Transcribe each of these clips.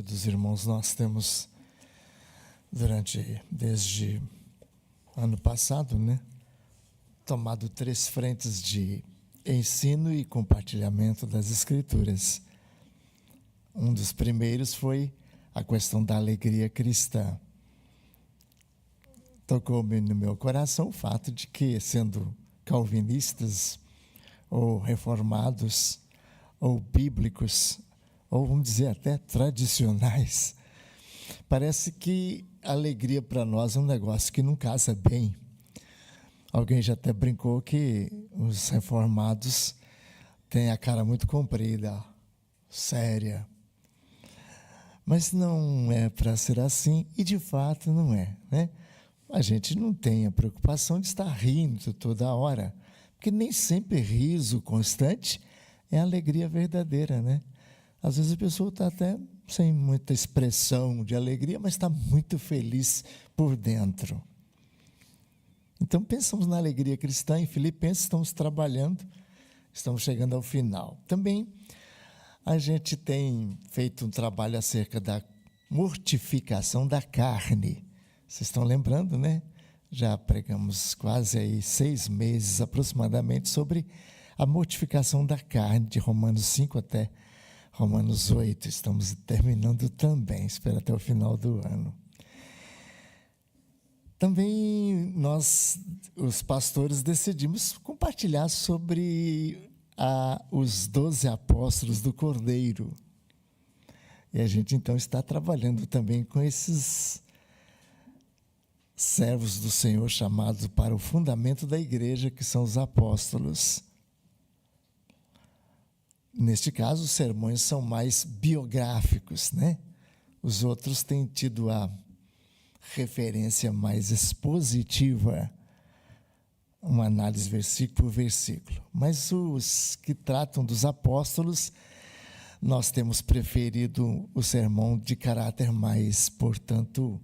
Dos irmãos, nós temos, desde ano passado, tomado 3 frentes de ensino e compartilhamento das Escrituras. Um dos primeiros foi a questão da alegria cristã. Tocou-me no meu coração o fato de que, sendo calvinistas, ou reformados, ou bíblicos, ou vamos dizer até tradicionais, parece que a alegria para nós é um negócio que não casa bem. Alguém já até brincou que os reformados têm a cara muito comprida, séria. Mas não é para ser assim, e de fato não é, A gente não tem a preocupação de estar rindo toda hora, porque nem sempre riso constante é alegria verdadeira, Às vezes a pessoa está até sem muita expressão de alegria, mas está muito feliz por dentro. Então, pensamos na alegria cristã. Em Filipenses estamos trabalhando, estamos chegando ao final. Também a gente tem feito um trabalho acerca da mortificação da carne. Vocês estão lembrando, Já pregamos quase aí 6 meses aproximadamente sobre a mortificação da carne, de Romanos 5 até Romanos 8. Estamos terminando também, espero até o final do ano. Também nós, os pastores, decidimos compartilhar sobre os 12 apóstolos do Cordeiro. E a gente então está trabalhando também com esses servos do Senhor chamados para o fundamento da igreja, que são os apóstolos. Neste caso, os sermões são mais biográficos, Os outros têm tido a referência mais expositiva, uma análise versículo por versículo. Mas os que tratam dos apóstolos, nós temos preferido o sermão de caráter mais, portanto,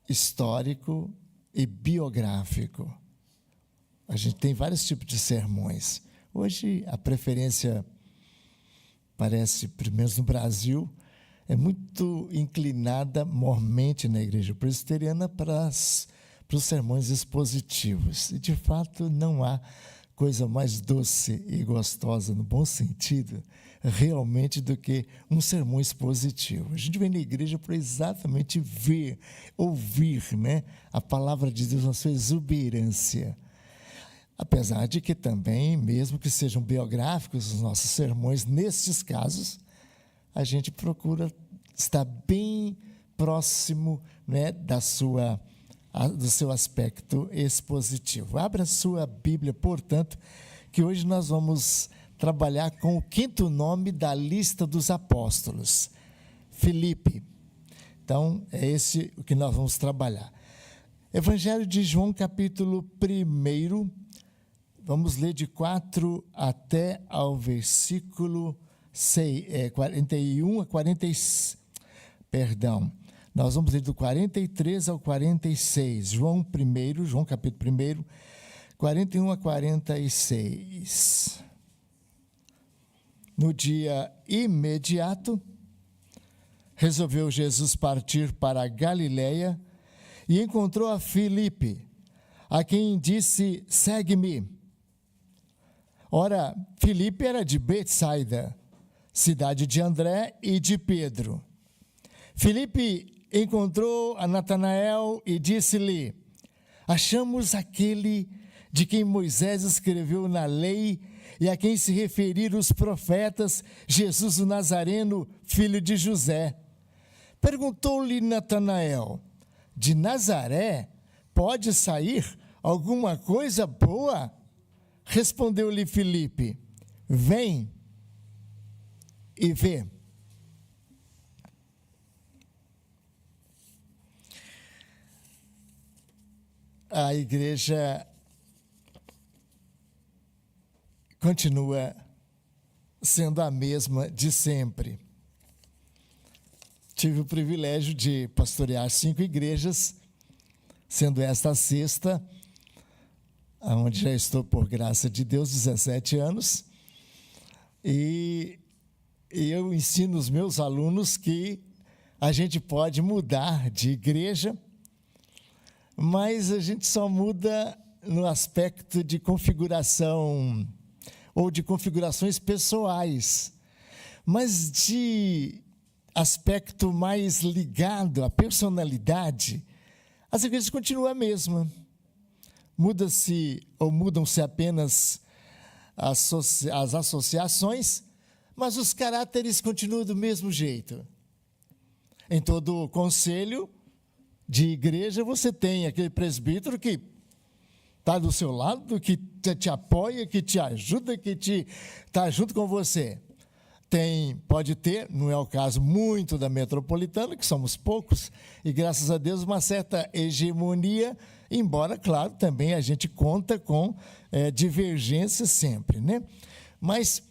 histórico e biográfico. A gente tem vários tipos de sermões. Hoje, a preferência, parece, pelo menos no Brasil, é muito inclinada mormente na igreja presbiteriana para os sermões expositivos. E, de fato, não há coisa mais doce e gostosa, no bom sentido, realmente, do que um sermão expositivo. A gente vem na igreja para exatamente ver, ouvir, a palavra de Deus na sua exuberância. Apesar de que também, mesmo que sejam biográficos os nossos sermões, nestes casos, a gente procura estar bem próximo do seu aspecto expositivo. Abra a sua Bíblia, portanto, que hoje nós vamos trabalhar com o 5º nome da lista dos apóstolos, Filipe. Então, é esse o que nós vamos trabalhar. Evangelho de João, capítulo 1, vamos ler de 4 até ao versículo 41 a 46. Perdão. Nós vamos ler do 43 ao 46. João capítulo 1, 41 a 46. No dia imediato, resolveu Jesus partir para a Galiléia e encontrou a Filipe, a quem disse: segue-me. Ora, Filipe era de Betsaida, cidade de André e de Pedro. Filipe encontrou a Natanael e disse-lhe: achamos aquele de quem Moisés escreveu na lei e a quem se referiram os profetas, Jesus o Nazareno, filho de José. Perguntou-lhe Natanael: de Nazaré pode sair alguma coisa boa? Respondeu-lhe Filipe: vem e vê. A igreja continua sendo a mesma de sempre. Tive o privilégio de pastorear 5 igrejas, sendo esta a 6ª, onde já estou, por graça de Deus, 17 anos. E eu ensino os meus alunos que a gente pode mudar de igreja, mas a gente só muda no aspecto de configuração ou de configurações pessoais, mas de aspecto mais ligado à personalidade, as igrejas continuam a mesma. Muda-se ou mudam-se apenas as associações, mas os caráteres continuam do mesmo jeito. Em todo conselho de igreja, você tem aquele presbítero que está do seu lado, que te apoia, que te ajuda, que está junto com você. Pode ter, não é o caso muito da metropolitana, que somos poucos, e graças a Deus uma certa hegemonia, embora, claro, também a gente conta com divergências sempre, né? Mas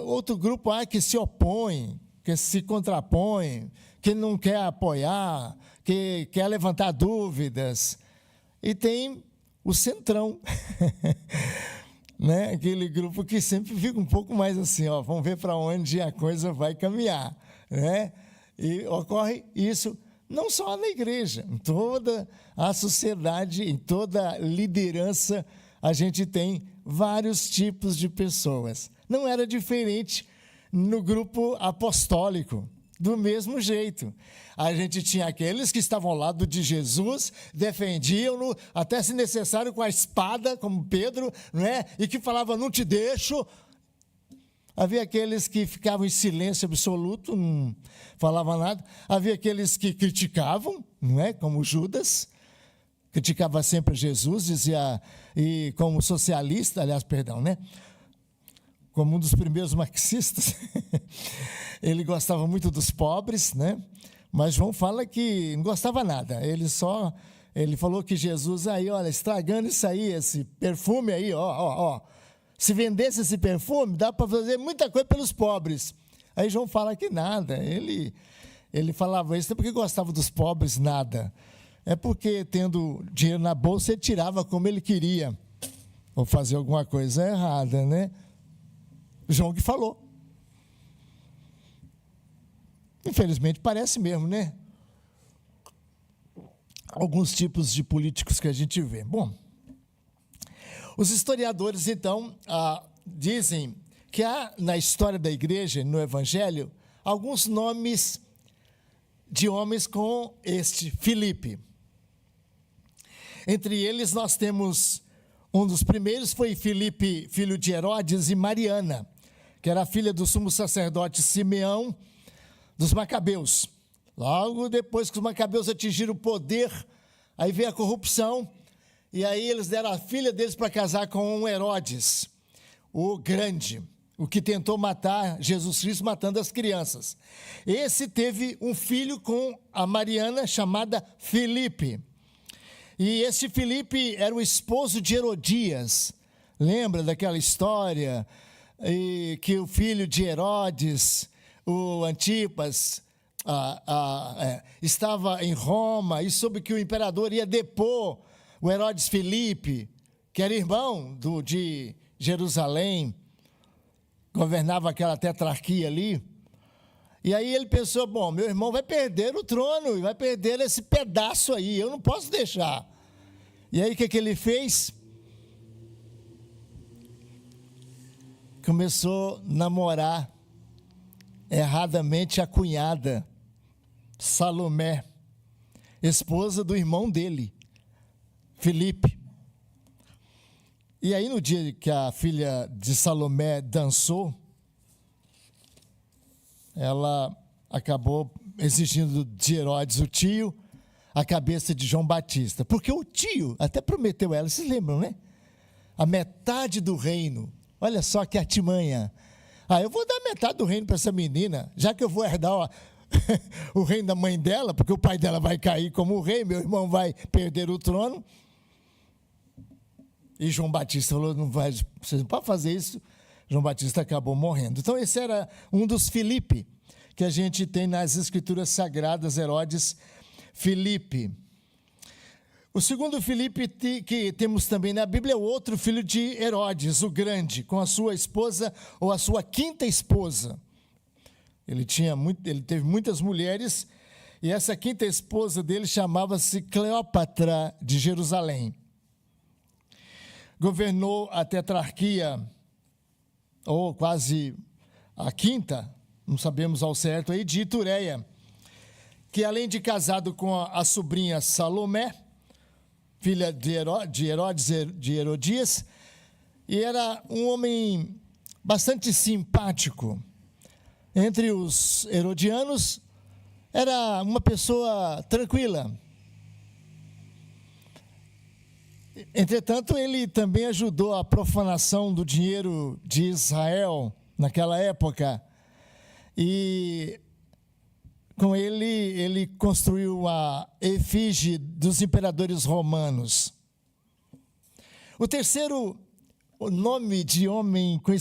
outro grupo que se opõe, que se contrapõe, que não quer apoiar, que quer levantar dúvidas. E tem o centrão, né? Aquele grupo que sempre fica um pouco mais assim, vamos ver para onde a coisa vai caminhar, né? E ocorre isso não só na igreja, em toda a sociedade, em toda liderança, a gente tem vários tipos de pessoas. Não era diferente no grupo apostólico, do mesmo jeito. A gente tinha aqueles que estavam ao lado de Jesus, defendiam-no, até se necessário com a espada, como Pedro, não é? E que falavam, não te deixo. Havia aqueles que ficavam em silêncio absoluto, não falavam nada. Havia aqueles que criticavam, não é? Como Judas, criticava sempre Jesus, dizia, e como socialista, aliás, perdão, né? Como um dos primeiros marxistas, ele gostava muito dos pobres, né? Mas João fala que não gostava nada. Ele falou que Jesus aí, olha, estragando isso aí, esse perfume aí, ó. Se vendesse esse perfume, dá para fazer muita coisa pelos pobres. Aí João fala que nada. Ele falava isso não é porque gostava dos pobres, nada. É porque tendo dinheiro na bolsa, ele tirava como ele queria. Ou fazer alguma coisa errada, né? João que falou. Infelizmente, parece mesmo, né? Alguns tipos de políticos que a gente vê. Bom, os historiadores, então, dizem que há na história da igreja, no Evangelho, alguns nomes de homens com este Filipe. Entre eles, nós temos um dos primeiros, foi Filipe, filho de Herodes, e Mariana, que era filha do sumo sacerdote Simeão, dos Macabeus. Logo depois que os Macabeus atingiram o poder, aí veio a corrupção, e aí eles deram a filha deles para casar com um Herodes, o grande, o que tentou matar Jesus Cristo, matando as crianças. Esse teve um filho com a Mariana, chamada Filipe. E esse Filipe era o esposo de Herodias. Lembra daquela história? E que o filho de Herodes, o Antipas, estava em Roma e soube que o imperador ia depor o Herodes Filipe, que era irmão de Jerusalém, governava aquela tetrarquia ali. E aí ele pensou, bom, meu irmão vai perder o trono, e vai perder esse pedaço aí, eu não posso deixar. E aí o que ele fez? Começou a namorar erradamente a cunhada, Salomé, esposa do irmão dele, Filipe. E aí no dia que a filha de Salomé dançou, ela acabou exigindo de Herodes, o tio, a cabeça de João Batista. Porque o tio até prometeu a ela, vocês lembram, né? A metade do reino. Olha só que artimanha. Eu vou dar metade do reino para essa menina, já que eu vou herdar o reino da mãe dela, porque o pai dela vai cair como rei, meu irmão vai perder o trono. E João Batista falou, vocês não podem fazer isso. João Batista acabou morrendo. Então esse era um dos Filipe, que a gente tem nas Escrituras Sagradas, Herodes Filipe. O segundo Filipe que temos também na Bíblia é o outro filho de Herodes, o Grande, com a sua esposa, ou a sua quinta esposa. Ele teve muitas mulheres, e essa quinta esposa dele chamava-se Cleópatra de Jerusalém. Governou a tetrarquia, ou quase a quinta, não sabemos ao certo, aí, de Itureia, que além de casado com a sobrinha Salomé, filha de Herodes, de Herodias, e era um homem bastante simpático. Entre os herodianos, era uma pessoa tranquila. Entretanto, ele também ajudou a profanação do dinheiro de Israel naquela época. E com ele construiu a efígie dos imperadores romanos. O terceiro nome de homem com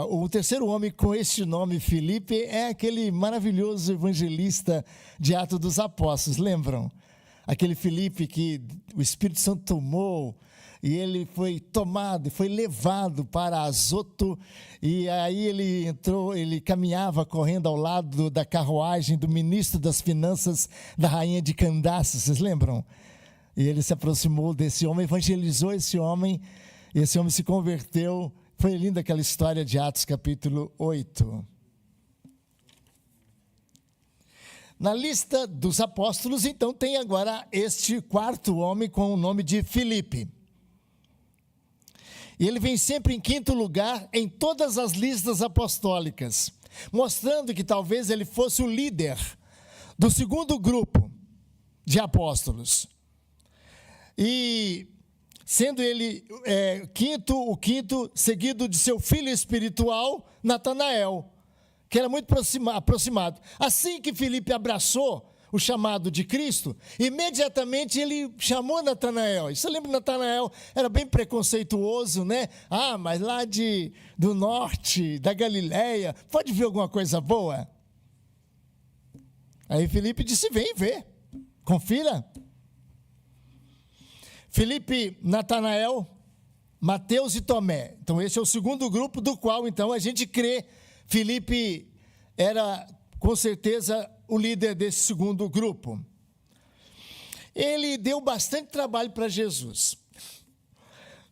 o terceiro homem com este nome, Filipe, é aquele maravilhoso evangelista de Atos dos Apóstolos, lembram? Aquele Filipe que o Espírito Santo tomou, e ele foi tomado, foi levado para Azoto, e aí ele caminhava correndo ao lado da carruagem do ministro das finanças da rainha de Candace, vocês lembram? E ele se aproximou desse homem, evangelizou esse homem se converteu. Foi linda aquela história de Atos capítulo 8. Na lista dos apóstolos, então, tem agora este quarto homem com o nome de Filipe. E ele vem sempre em quinto lugar em todas as listas apostólicas, mostrando que talvez ele fosse o líder do segundo grupo de apóstolos. E sendo ele o quinto, seguido de seu filho espiritual, Natanael, que era muito aproximado. Assim que Filipe abraçou o chamado de Cristo, imediatamente ele chamou Natanael. E você lembra que Natanael era bem preconceituoso, né? Mas lá do norte, da Galileia, pode ver alguma coisa boa? Aí Filipe disse, vem ver, confira. Filipe, Natanael, Mateus e Tomé. Então esse é o segundo grupo do qual então a gente crê. Filipe era com certeza o líder desse segundo grupo. Ele deu bastante trabalho para Jesus.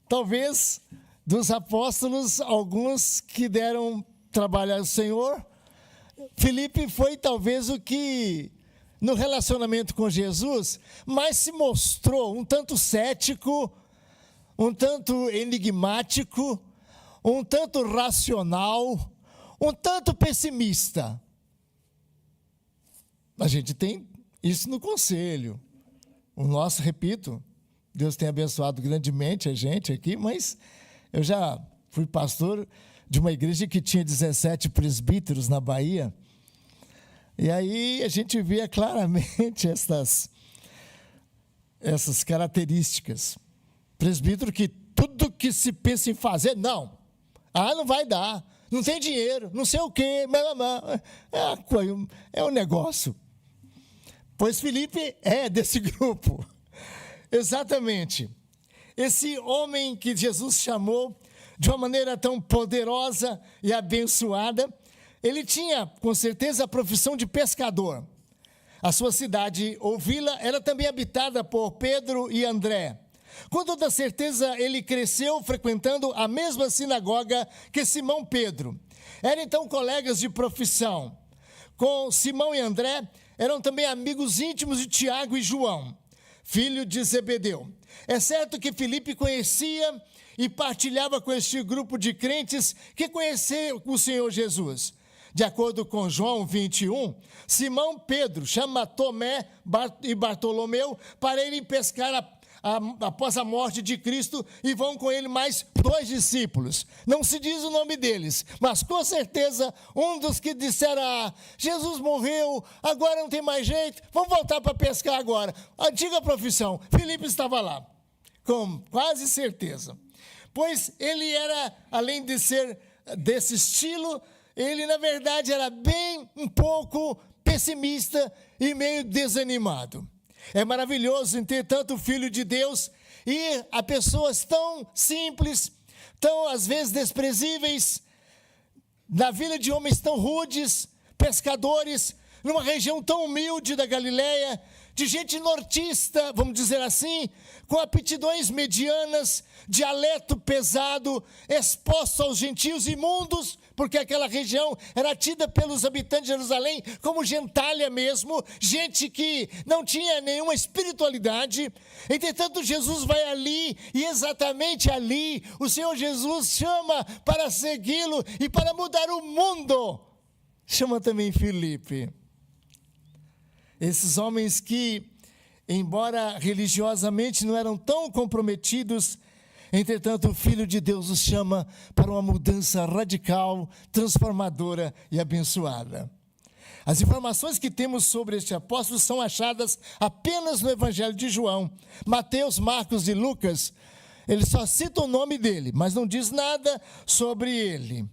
Talvez dos apóstolos, alguns que deram trabalho ao Senhor, Filipe foi talvez o que, no relacionamento com Jesus, mais se mostrou um tanto cético, um tanto enigmático, um tanto racional, um tanto pessimista. A gente tem isso no conselho. O nosso, repito, Deus tem abençoado grandemente a gente aqui, mas eu já fui pastor de uma igreja que tinha 17 presbíteros na Bahia, e aí a gente via claramente essas características. Presbítero que tudo que se pensa em fazer, não vai dar, não tem dinheiro, não sei o quê, é um negócio. Pois Filipe é desse grupo, exatamente. Esse homem que Jesus chamou de uma maneira tão poderosa e abençoada, ele tinha, com certeza, a profissão de pescador. A sua cidade ou vila era também habitada por Pedro e André. Com toda certeza, ele cresceu frequentando a mesma sinagoga que Simão Pedro. Eram então colegas de profissão. Com Simão e André, eram também amigos íntimos de Tiago e João, filho de Zebedeu. É certo que Filipe conhecia e partilhava com este grupo de crentes que conheciam o Senhor Jesus. De acordo com João 21, Simão Pedro chama Tomé e Bartolomeu para irem pescar após a morte de Cristo, e vão com ele mais 2 discípulos. Não se diz o nome deles, mas com certeza um dos que disseram, Jesus morreu, agora não tem mais jeito, vamos voltar para pescar agora. Antiga profissão, Filipe estava lá, com quase certeza. Pois ele era, além de ser desse estilo, ele na verdade era bem um pouco pessimista e meio desanimado. É maravilhoso em ter tanto Filho de Deus ir a pessoas tão simples, tão às vezes desprezíveis, na vida de homens tão rudes, pescadores, numa região tão humilde da Galileia, de gente nortista, vamos dizer assim, com aptidões medianas, dialeto pesado, exposto aos gentios imundos, porque aquela região era tida pelos habitantes de Jerusalém como gentalha mesmo, gente que não tinha nenhuma espiritualidade. Entretanto, Jesus vai ali, e exatamente ali, o Senhor Jesus chama para segui-lo e para mudar o mundo. Chama também Filipe. Esses homens que, embora religiosamente não eram tão comprometidos, entretanto o Filho de Deus os chama para uma mudança radical, transformadora e abençoada. As informações que temos sobre este apóstolo são achadas apenas no Evangelho de João. Mateus, Marcos e Lucas, eles só citam o nome dele, mas não diz nada sobre ele.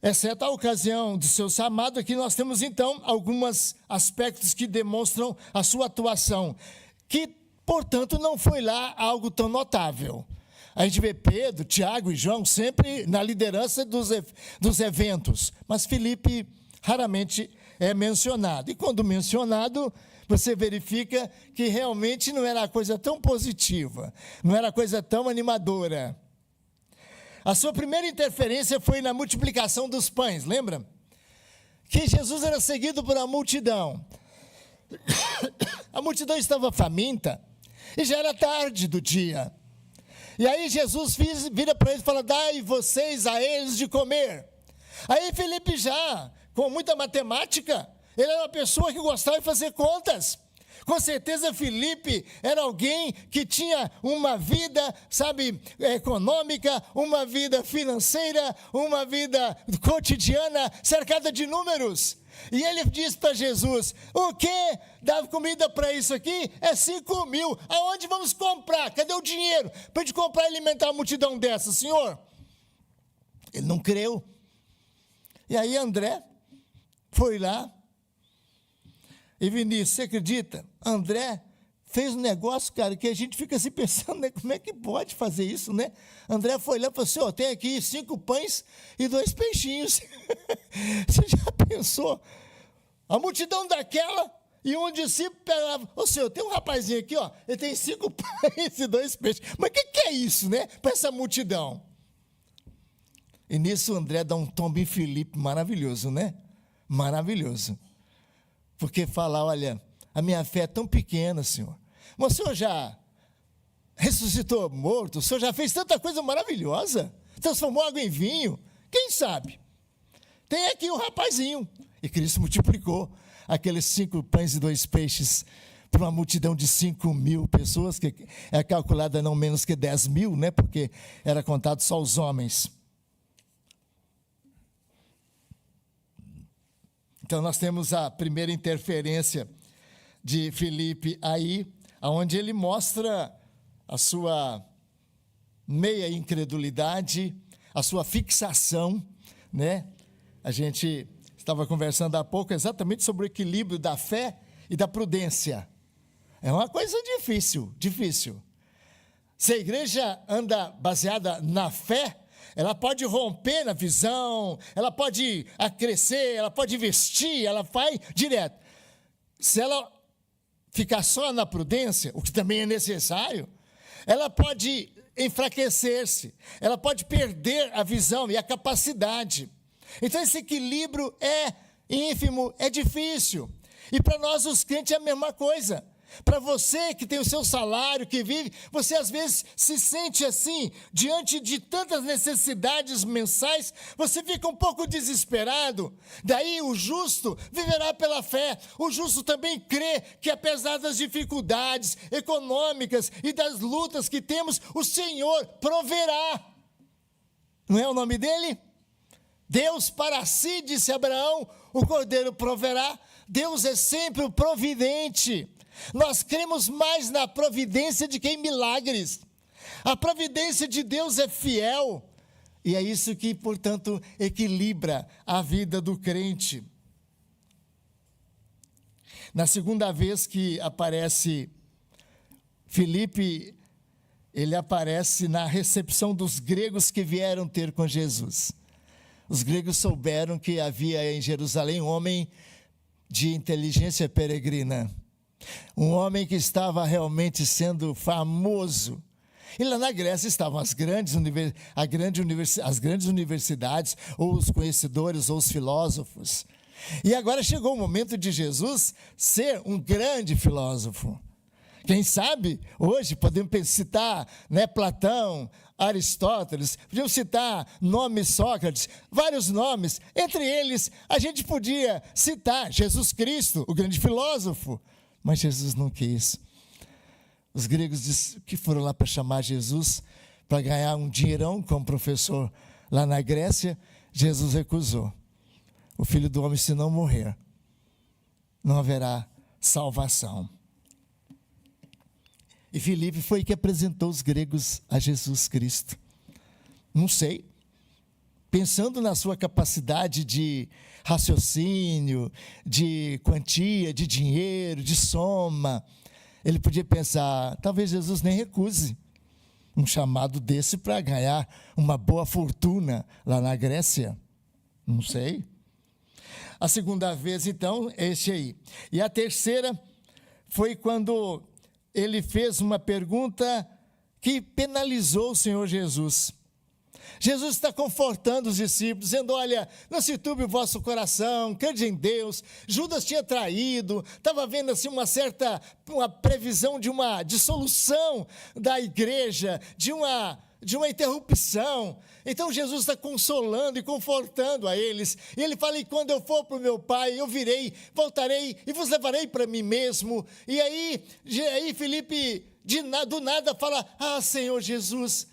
Exceto a ocasião de seu chamado, aqui nós temos então alguns aspectos que demonstram a sua atuação, que, portanto, não foi lá algo tão notável. A gente vê Pedro, Tiago e João sempre na liderança dos eventos, mas Filipe raramente é mencionado. E quando mencionado, você verifica que realmente não era coisa tão positiva, não era coisa tão animadora. A sua primeira interferência foi na multiplicação dos pães, lembra? Que Jesus era seguido por uma multidão. A multidão estava faminta e já era tarde do dia. E aí Jesus vira para eles e fala: dai vocês a eles de comer. Aí Filipe, já com muita matemática, ele era uma pessoa que gostava de fazer contas. Com certeza Filipe era alguém que tinha uma vida, econômica, uma vida financeira, uma vida cotidiana cercada de números. E ele diz para Jesus: o que dá comida para isso aqui? É 5.000. Aonde vamos comprar? Cadê o dinheiro para a gente comprar e alimentar uma multidão dessa, Senhor? Ele não creu. E aí André foi lá. E Vinícius, você acredita? André fez um negócio, cara, que a gente fica assim pensando, né? Como é que pode fazer isso, né? André foi lá e falou assim: ó, tem aqui 5 pães e 2 peixinhos. Você já pensou? A multidão daquela, e um discípulo pegava: ô senhor, tem um rapazinho aqui, ó, ele tem 5 pães e 2 peixes. Mas o que é isso, né? Para essa multidão. E nisso o André dá um tombo em Filipe maravilhoso, né? Maravilhoso. Porque fala: olha, a minha fé é tão pequena, Senhor. Mas o Senhor já ressuscitou morto, o Senhor já fez tanta coisa maravilhosa, transformou água em vinho, quem sabe? Tem aqui um rapazinho. E Cristo multiplicou aqueles 5 pães e 2 peixes para uma multidão de 5.000 pessoas, que é calculada não menos que 10.000, né? Porque era contado só os homens. Então, nós temos a primeira interferência de Filipe aí, onde ele mostra a sua meia incredulidade, a sua fixação, né? A gente estava conversando há pouco exatamente sobre o equilíbrio da fé e da prudência. É uma coisa difícil. Se a igreja anda baseada na fé, ela pode romper na visão, ela pode crescer, ela pode investir, ela vai direto. Se ela ficar só na prudência, o que também é necessário, ela pode enfraquecer-se, ela pode perder a visão e a capacidade. Então esse equilíbrio é ínfimo, é difícil. E para nós os crentes é a mesma coisa. Para você que tem o seu salário, que vive, você às vezes se sente assim, diante de tantas necessidades mensais, você fica um pouco desesperado. Daí o justo viverá pela fé. O justo também crê que apesar das dificuldades econômicas e das lutas que temos, o Senhor proverá. Não é o nome dele? Deus para si, disse Abraão, o cordeiro proverá. Deus é sempre o providente. Nós cremos mais na providência de que em milagres. A providência de Deus é fiel. E é isso que, portanto, equilibra a vida do crente. Na segunda vez que aparece Filipe, ele aparece na recepção dos gregos que vieram ter com Jesus. Os gregos souberam que havia em Jerusalém um homem de inteligência peregrina, um homem que estava realmente sendo famoso. E lá na Grécia estavam as grandes universidades, ou os conhecedores, ou os filósofos. E agora chegou o momento de Jesus ser um grande filósofo. Quem sabe, hoje podemos citar, Platão, Aristóteles, podemos citar nomes Sócrates, vários nomes. Entre eles, a gente podia citar Jesus Cristo, o grande filósofo. Mas Jesus não quis. Os gregos que foram lá para chamar Jesus, para ganhar um dinheirão como professor lá na Grécia, Jesus recusou. O Filho do Homem, se não morrer, não haverá salvação. E Filipe foi que apresentou os gregos a Jesus Cristo. Não sei, pensando na sua capacidade de raciocínio, de quantia, de dinheiro, de soma, ele podia pensar, talvez Jesus nem recuse um chamado desse para ganhar uma boa fortuna lá na Grécia. Não sei. A segunda vez, então, é esse aí. E a terceira foi quando ele fez uma pergunta que penalizou o Senhor Jesus. Jesus está confortando os discípulos, dizendo, olha, não se turbe o vosso coração, crede em Deus. Judas tinha traído, estava vendo assim uma previsão de uma dissolução da igreja, de uma interrupção. Então Jesus está consolando e confortando a eles. E ele fala, e quando eu for para o meu Pai, eu virei, voltarei e vos levarei para mim mesmo. E aí Filipe, do nada, fala, Senhor Jesus,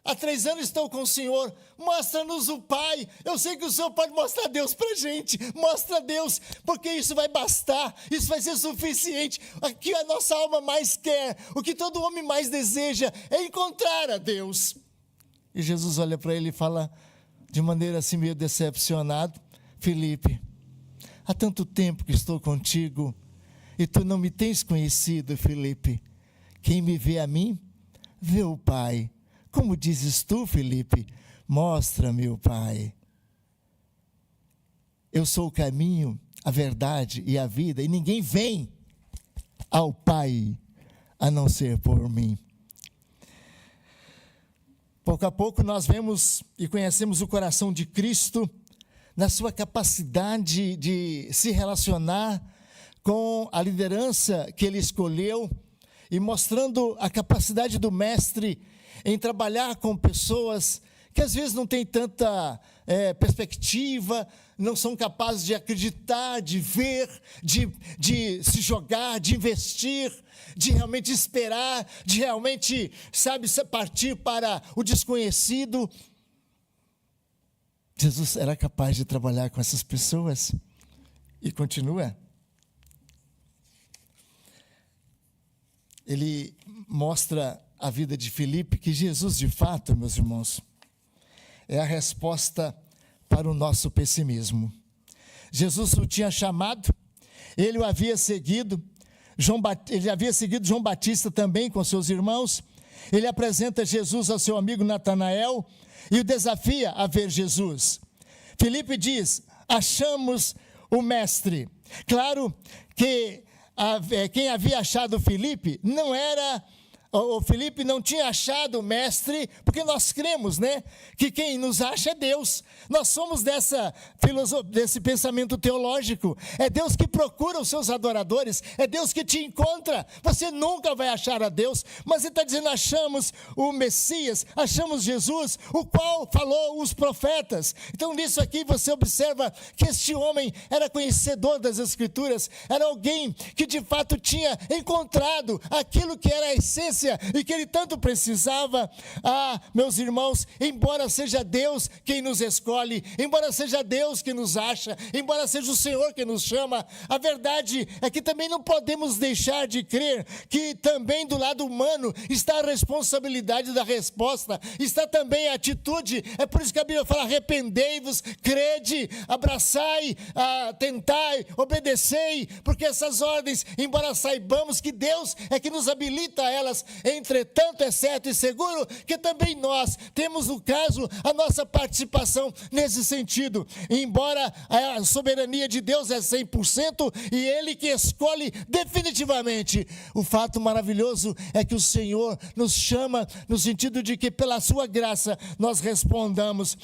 há 3 anos estou com o Senhor, mostra-nos o Pai. Eu sei que o Senhor pode mostrar Deus para a gente, mostra Deus, porque isso vai bastar, isso vai ser suficiente. O que a nossa alma mais quer, o que todo homem mais deseja, é encontrar a Deus. E Jesus olha para ele e fala, de maneira assim meio decepcionado, Filipe, há tanto tempo que estou contigo, e tu não me tens conhecido, Filipe. Quem me vê a mim, vê o Pai. Como dizes tu, Filipe? Mostra-me o Pai. Eu sou o caminho, a verdade e a vida, e ninguém vem ao Pai a não ser por mim. Pouco a pouco nós vemos e conhecemos o coração de Cristo na sua capacidade de se relacionar com a liderança que ele escolheu e mostrando a capacidade do Mestre em trabalhar com pessoas que às vezes não têm tanta perspectiva, não são capazes de acreditar, de ver, de se jogar, de investir, de realmente esperar, de realmente, partir para o desconhecido. Jesus era capaz de trabalhar com essas pessoas e continua. Ele mostra a vida de Filipe, que Jesus, de fato, meus irmãos, é a resposta para o nosso pessimismo. Jesus o tinha chamado, ele o havia seguido, ele havia seguido João Batista também com seus irmãos, ele apresenta Jesus ao seu amigo Natanael e o desafia a ver Jesus. Filipe diz, achamos o Mestre. Claro que quem havia achado Filipe não era... O Filipe não tinha achado o Mestre, porque nós cremos, que quem nos acha é Deus. Nós somos desse pensamento teológico. É Deus que procura os seus adoradores, é Deus que te encontra. Você nunca vai achar a Deus, mas ele está dizendo, achamos o Messias, achamos Jesus, o qual falou os profetas. Então nisso aqui você observa que este homem era conhecedor das Escrituras, era alguém que de fato tinha encontrado aquilo que era a essência graça e que ele tanto precisava. Meus irmãos, embora seja Deus quem nos escolhe, embora seja Deus quem nos acha, embora seja o Senhor quem nos chama, a verdade é que também não podemos deixar de crer que também do lado humano está a responsabilidade da resposta, está também a atitude. É por isso que a Bíblia fala: arrependei-vos, crede, abraçai, tentai, obedecei, porque essas ordens, embora saibamos que Deus é que nos habilita a elas, entretanto é certo e seguro que também nós temos, no caso, a nossa participação nesse sentido. Embora a soberania de Deus é 100% e Ele que escolhe definitivamente, o fato maravilhoso é que o Senhor nos chama no sentido de que pela sua graça nós respondamos.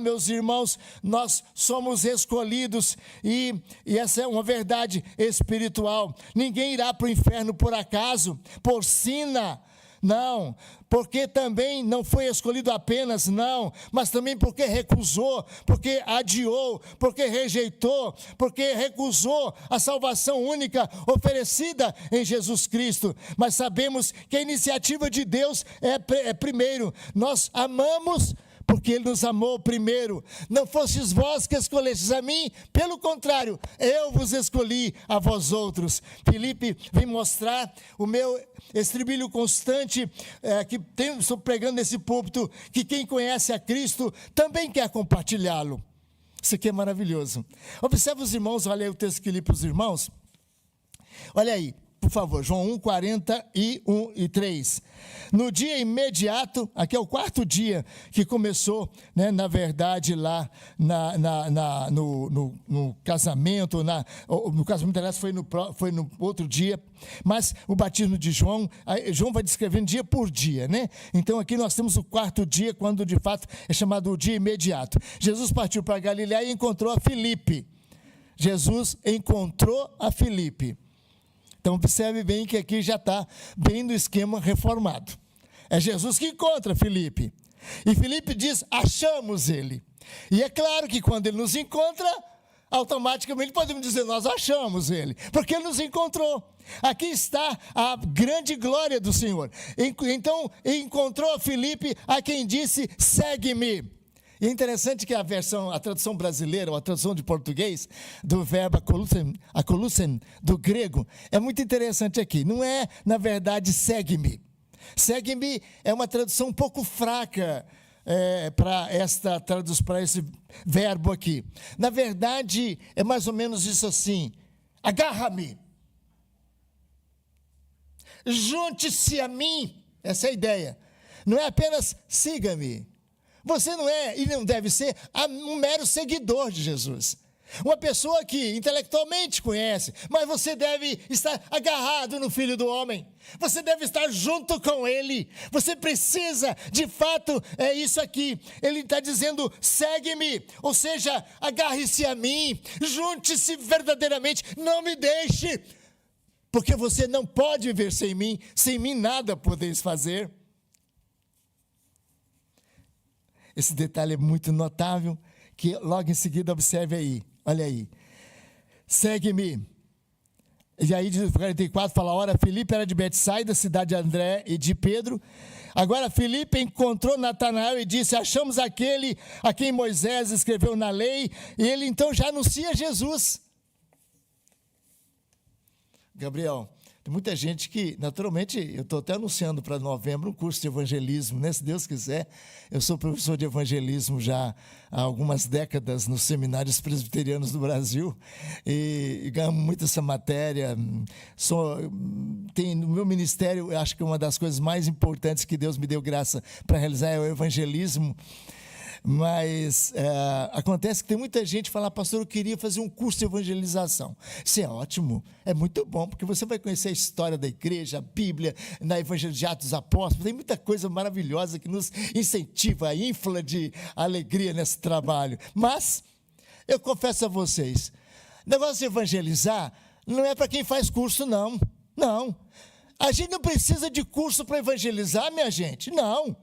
Meus irmãos, nós somos escolhidos e essa é uma verdade espiritual. Ninguém irá para o inferno por acaso, por sina. Não, porque também não foi escolhido apenas, não, mas também porque recusou, porque adiou, porque rejeitou, porque recusou a salvação única oferecida em Jesus Cristo. Mas sabemos que a iniciativa de Deus é primeiro. Nós amamos porque Ele nos amou primeiro. Não fostes vós que escolhestes a mim, pelo contrário, eu vos escolhi a vós outros. Filipe vem mostrar o meu estribilho constante, que estou pregando nesse púlpito, que quem conhece a Cristo também quer compartilhá-lo. Isso aqui é maravilhoso. Observe os irmãos, olha aí o texto que li para os irmãos. Olha aí, por favor, João 1, 41 e 3. No dia imediato, aqui é o quarto dia que começou, né, na verdade, lá no casamento, no casamento, aliás, foi no outro dia, mas o batismo de João, João vai descrevendo dia por dia, né? Então aqui nós temos o quarto dia, quando de fato é chamado o dia imediato. Jesus partiu para Galiléia e encontrou a Filipe. Jesus encontrou a Filipe. Então observe bem que aqui já está bem no esquema reformado. É Jesus que encontra Filipe. E Filipe diz: achamos ele. E é claro que quando ele nos encontra, automaticamente podemos dizer: nós achamos ele, porque ele nos encontrou. Aqui está a grande glória do Senhor. Então encontrou Filipe, a quem disse: segue-me. E é interessante que a tradução brasileira, ou a tradução de português, do verbo akolusen, do grego, é muito interessante aqui. Não é, na verdade, segue-me. Segue-me é uma tradução um pouco fraca para esse verbo aqui. Na verdade, é mais ou menos isso assim: agarra-me, junte-se a mim. Essa é a ideia. Não é apenas siga-me. Você não é e não deve ser um mero seguidor de Jesus. Uma pessoa que intelectualmente conhece, mas você deve estar agarrado no Filho do Homem. Você deve estar junto com Ele. Você precisa, de fato, é isso aqui. Ele está dizendo: segue-me, ou seja, agarre-se a mim, junte-se verdadeiramente, não me deixe, porque você não pode viver sem mim nada podeis fazer. Esse detalhe é muito notável, que logo em seguida observe aí, olha aí. Segue-me. E aí, de 44, fala: ora, Filipe era de Betsaida, cidade de André e de Pedro. Agora Filipe encontrou Natanael e disse: achamos aquele a quem Moisés escreveu na lei. E ele então já anuncia Jesus. Gabriel, tem muita gente que, naturalmente, eu estou até anunciando para novembro um curso de evangelismo, né? Se Deus quiser. Eu sou professor de evangelismo já há algumas décadas nos seminários presbiterianos do Brasil e ganho muito essa matéria. No meu ministério, eu acho que uma das coisas mais importantes que Deus me deu graça para realizar é o evangelismo. Mas acontece que tem muita gente que fala: pastor, eu queria fazer um curso de evangelização. Isso é ótimo, é muito bom, porque você vai conhecer a história da igreja, a Bíblia, na Evangelho de Atos dos Apóstolos. Tem muita coisa maravilhosa que nos incentiva, infla de alegria nesse trabalho. Mas eu confesso a vocês, o negócio de evangelizar não é para quem faz curso, não. Não. A gente não precisa de curso para evangelizar, minha gente. Não.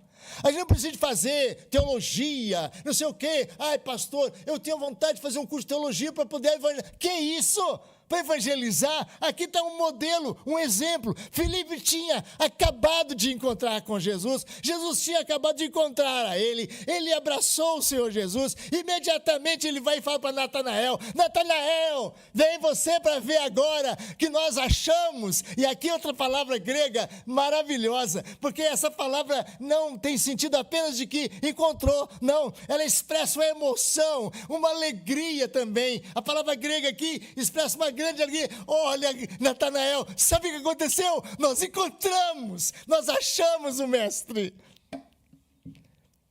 A gente não precisa de fazer teologia, não sei o quê. Ai, pastor, eu tenho vontade de fazer um curso de teologia para poder evangelizar. Que isso? para evangelizar. Aqui está um modelo, um exemplo. Filipe tinha acabado de encontrar com Jesus. Jesus tinha acabado de encontrar a ele. Ele abraçou o Senhor Jesus. Imediatamente ele vai e fala para Natanael: Natanael, vem você para ver agora que nós achamos. E aqui outra palavra grega maravilhosa, porque essa palavra não tem sentido apenas de que encontrou, não, ela expressa uma emoção, uma alegria também. A palavra grega aqui expressa uma grande alegria. Olha, Natanael, sabe o que aconteceu? Nós encontramos, nós achamos o mestre.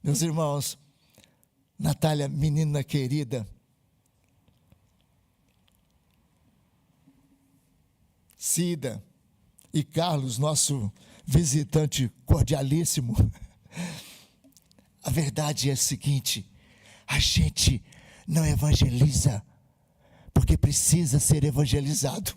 Meus irmãos, Natália, menina querida, Cida e Carlos, nosso visitante cordialíssimo, a verdade é a seguinte: a gente não evangeliza porque precisa ser evangelizado.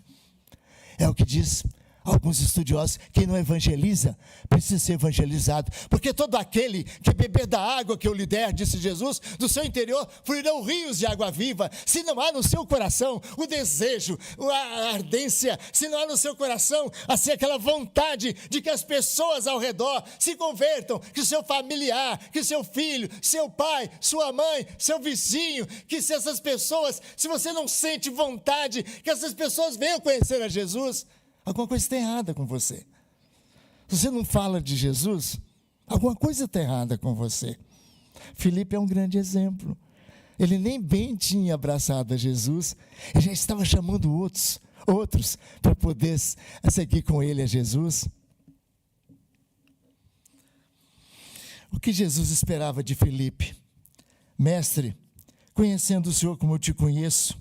É o que diz alguns estudiosos: quem não evangeliza precisa ser evangelizado, porque todo aquele que beber da água que eu lhe der, disse Jesus, do seu interior fluirão rios de água viva. Se não há no seu coração o desejo, a ardência, se não há no seu coração assim aquela vontade de que as pessoas ao redor se convertam, que o seu familiar, que o seu filho, seu pai, sua mãe, seu vizinho, que se essas pessoas, se você não sente vontade que essas pessoas venham conhecer a Jesus, alguma coisa está errada com você. Se você não fala de Jesus, alguma coisa está errada com você. Filipe é um grande exemplo. Ele nem bem tinha abraçado a Jesus, ele já estava chamando outros para poder seguir com ele a Jesus. O que Jesus esperava de Filipe? Mestre, conhecendo o Senhor como eu te conheço,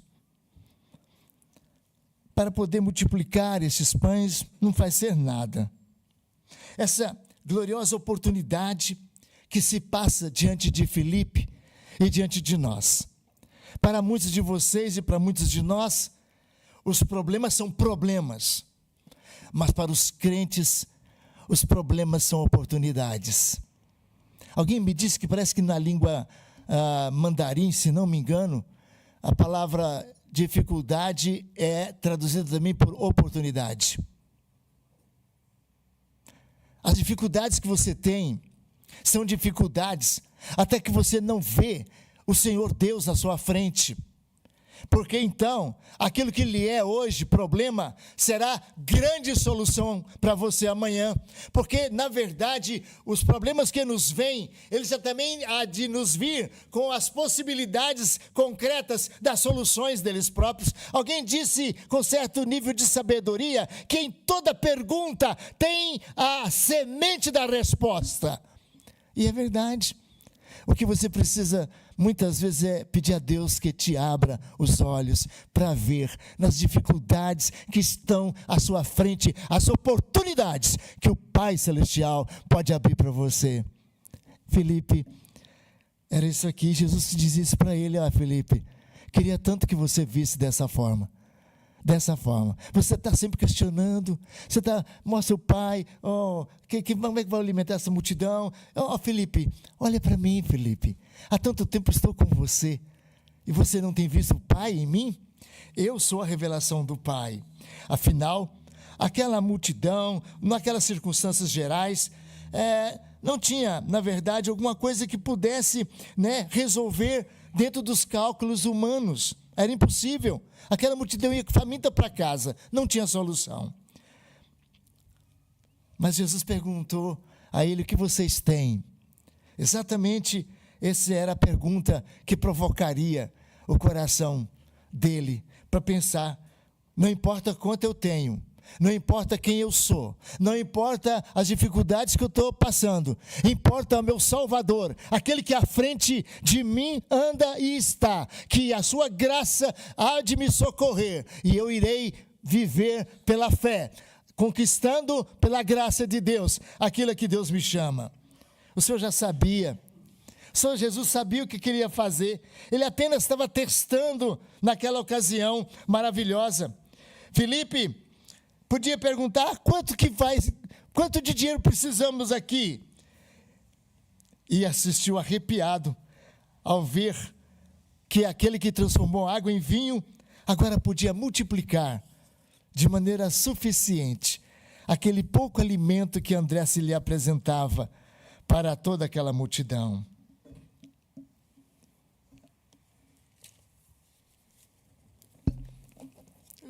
para poder multiplicar estes pães, não vai ser nada. Essa gloriosa oportunidade que se passa diante de Filipe e diante de nós. Para muitos de vocês e para muitos de nós, os problemas são problemas. Mas para os crentes, os problemas são oportunidades. Alguém me disse que parece que na língua mandarim, se não me engano, a palavra dificuldade é traduzida também por oportunidade. As dificuldades que você tem são dificuldades até que você não vê o Senhor Deus à sua frente. Porque então, aquilo que lhe é hoje problema, será grande solução para você amanhã. Porque, na verdade, os problemas que nos vêm, eles já também há de nos vir com as possibilidades concretas das soluções deles próprios. Alguém disse, com certo nível de sabedoria, que em toda pergunta tem a semente da resposta. E é verdade. O que você precisa muitas vezes é pedir a Deus que te abra os olhos para ver nas dificuldades que estão à sua frente, as oportunidades que o Pai Celestial pode abrir para você. Filipe, era isso aqui, Jesus dizia isso para ele: Filipe, queria tanto que você visse dessa forma. Dessa forma, você está sempre questionando, você está, mostra o Pai, como é que vai alimentar essa multidão? Filipe, olha para mim, Filipe, há tanto tempo estou com você, e você não tem visto o Pai em mim? Eu sou a revelação do Pai. Afinal, aquela multidão, naquelas circunstâncias gerais, não tinha, na verdade, alguma coisa que pudesse, resolver dentro dos cálculos humanos. Era impossível. Aquela multidão ia faminta para casa, não tinha solução. Mas Jesus perguntou a ele: o que vocês têm? Exatamente essa era a pergunta que provocaria o coração dele para pensar: não importa quanto eu tenho, não importa quem eu sou, não importa as dificuldades que eu estou passando, importa o meu Salvador, aquele que à frente de mim anda e está, que a sua graça há de me socorrer, e eu irei viver pela fé, conquistando pela graça de Deus aquilo que Deus me chama. O Senhor já sabia, o Senhor Jesus sabia o que queria fazer, ele apenas estava testando naquela ocasião maravilhosa. Filipe podia perguntar: quanto de dinheiro precisamos aqui? E assistiu arrepiado ao ver que aquele que transformou água em vinho agora podia multiplicar de maneira suficiente aquele pouco alimento que André se lhe apresentava para toda aquela multidão.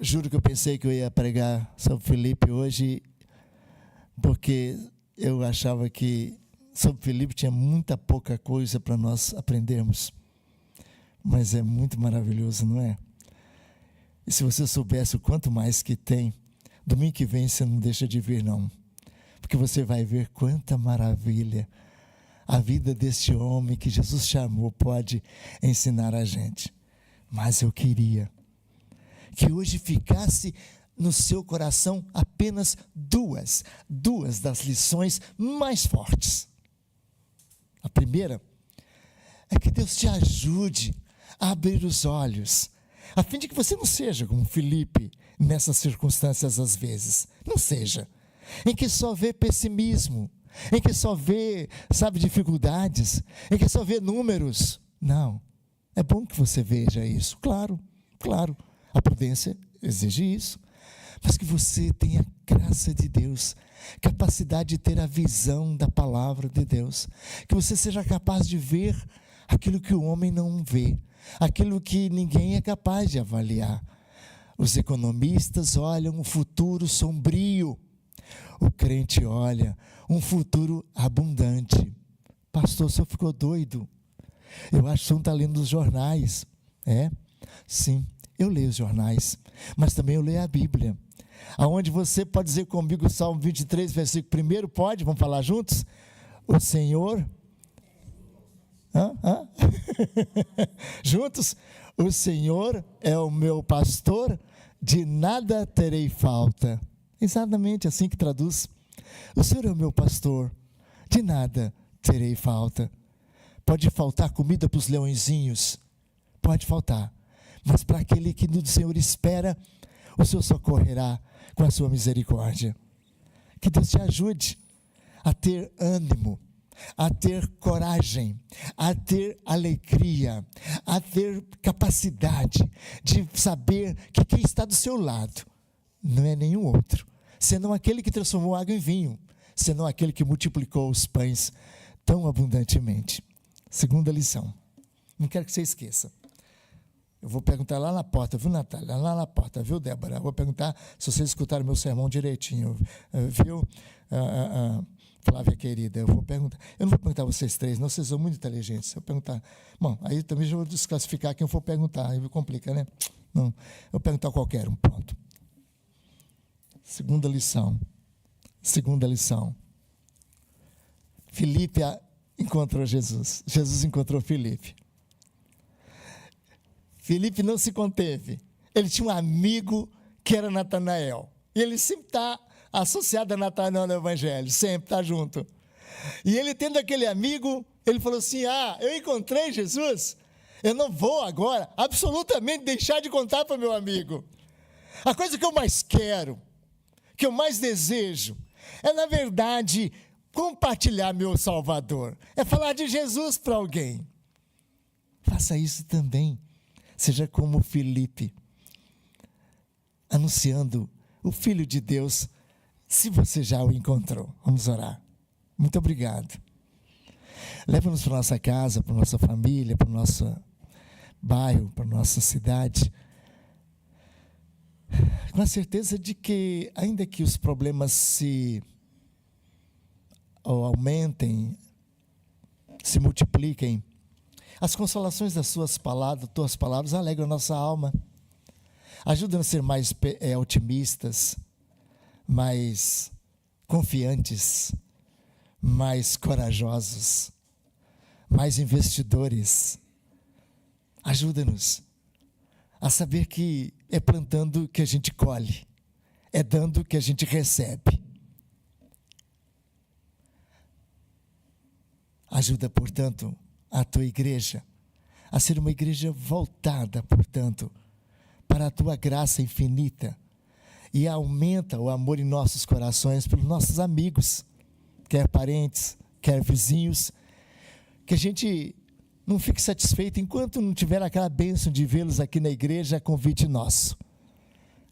Juro que eu pensei que eu ia pregar sobre Filipe hoje, porque eu achava que sobre Filipe tinha muita pouca coisa para nós aprendermos. Mas é muito maravilhoso, não é? E se você soubesse o quanto mais que tem, domingo que vem você não deixa de vir, não. Porque você vai ver quanta maravilha a vida deste homem que Jesus chamou pode ensinar a gente. Mas eu queria que hoje ficasse no seu coração apenas duas das lições mais fortes. A primeira é que Deus te ajude a abrir os olhos, a fim de que você não seja como Filipe nessas circunstâncias às vezes. Não seja, em que só vê pessimismo, em que só vê, dificuldades, em que só vê números. Não, é bom que você veja isso, claro, a prudência exige isso, mas que você tenha graça de Deus, capacidade de ter a visão da palavra de Deus, que você seja capaz de ver aquilo que o homem não vê, aquilo que ninguém é capaz de avaliar. Os economistas olham um futuro sombrio, o crente olha um futuro abundante. Pastor, o senhor ficou doido? Eu acho que o senhor não está lendo os jornais. Sim, eu leio os jornais, mas também eu leio a Bíblia, aonde você pode dizer comigo o Salmo 23, versículo 1, pode? Vamos falar juntos? O Senhor... Juntos? O Senhor é o meu pastor, de nada terei falta. Exatamente assim que traduz. O Senhor é o meu pastor, de nada terei falta. Pode faltar comida para os leõezinhos, pode faltar, mas para aquele que do Senhor espera, o Senhor socorrerá com a sua misericórdia. Que Deus te ajude a ter ânimo, a ter coragem, a ter alegria, a ter capacidade de saber que quem está do seu lado não é nenhum outro, senão aquele que transformou água em vinho, senão aquele que multiplicou os pães tão abundantemente. Segunda lição, não quero que você esqueça. Eu vou perguntar lá na porta, viu, Natália? Lá na porta, viu, Débora? Eu vou perguntar se vocês escutaram meu sermão direitinho, viu, Flávia querida? Eu vou perguntar. Eu não vou perguntar vocês três, não, vocês são muito inteligentes. Eu vou perguntar. Bom, aí também já vou desclassificar quem eu for perguntar, aí complica, né? Não, eu vou perguntar qualquer um, pronto. Segunda lição. Filipe encontrou Jesus. Jesus encontrou Filipe. Filipe não se conteve. Ele tinha um amigo que era Natanael. E ele sempre está associado a Natanael no Evangelho, sempre está junto. E ele tendo aquele amigo, ele falou assim: eu encontrei Jesus, eu não vou agora absolutamente deixar de contar para o meu amigo. A coisa que eu mais quero, que eu mais desejo, é na verdade compartilhar meu Salvador, é falar de Jesus para alguém. Faça isso também. Seja como Filipe, anunciando o Filho de Deus, se você já o encontrou. Vamos orar. Muito obrigado. Leva-nos para a nossa casa, para a nossa família, para o nosso bairro, para a nossa cidade, com a certeza de que, ainda que os problemas se aumentem, se multipliquem, as consolações das tuas palavras alegram a nossa alma. Ajuda-nos a ser mais otimistas, mais confiantes, mais corajosos, mais investidores. Ajuda-nos a saber que é plantando que a gente colhe, é dando que a gente recebe. Ajuda, portanto, a tua igreja a ser uma igreja voltada, portanto, para a tua graça infinita, e aumenta o amor em nossos corações pelos nossos amigos, quer parentes, quer vizinhos, que a gente não fique satisfeito enquanto não tiver aquela bênção de vê-los aqui na igreja, é convite nosso.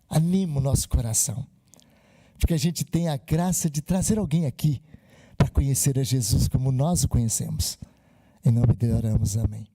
Anima o nosso coração, porque a gente tem a graça de trazer alguém aqui para conhecer a Jesus como nós o conhecemos. Em nome dele oramos, amém.